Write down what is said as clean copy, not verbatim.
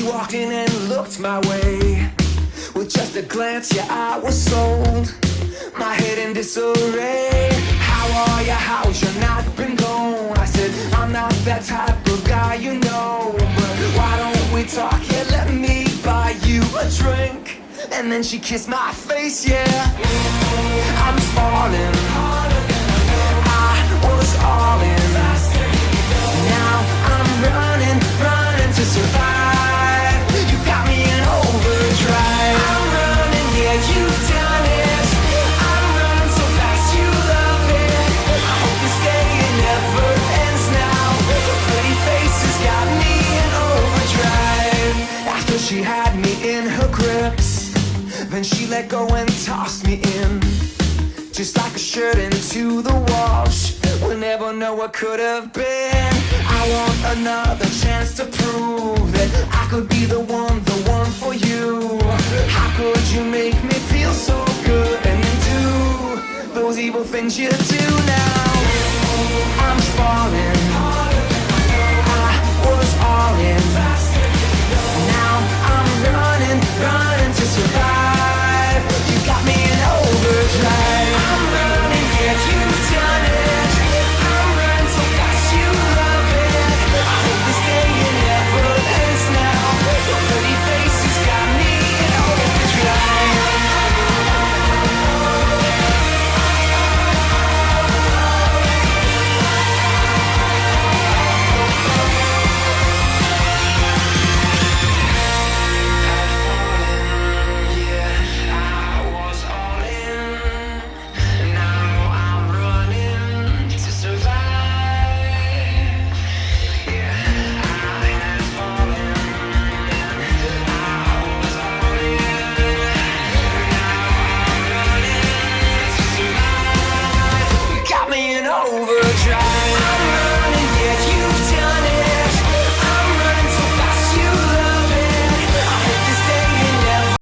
She walked in and looked my way. With just a glance, yeah, I was sold. My head in disarray. How are ya? How's your night been gone? I said, I'm not that type of guy, you know. But why don't we talk? Yeah, let me buy you a drink. And then she kissed my face, yeah. I'm falling. I was all in. Now I'm running, running to survive. You got me in overdrive. I'm running, yeah, you've done it. I'm running so fast, you love it. I hope this day it never ends now. Your pretty face has got me in overdrive. After she had me in her grips, then she let go and tossed me in, just like a shirt into the wash. We'll never know what could have been. I want another chance to prove that I could be the one for you. How could you make me feel so good and then do those evil things you do now?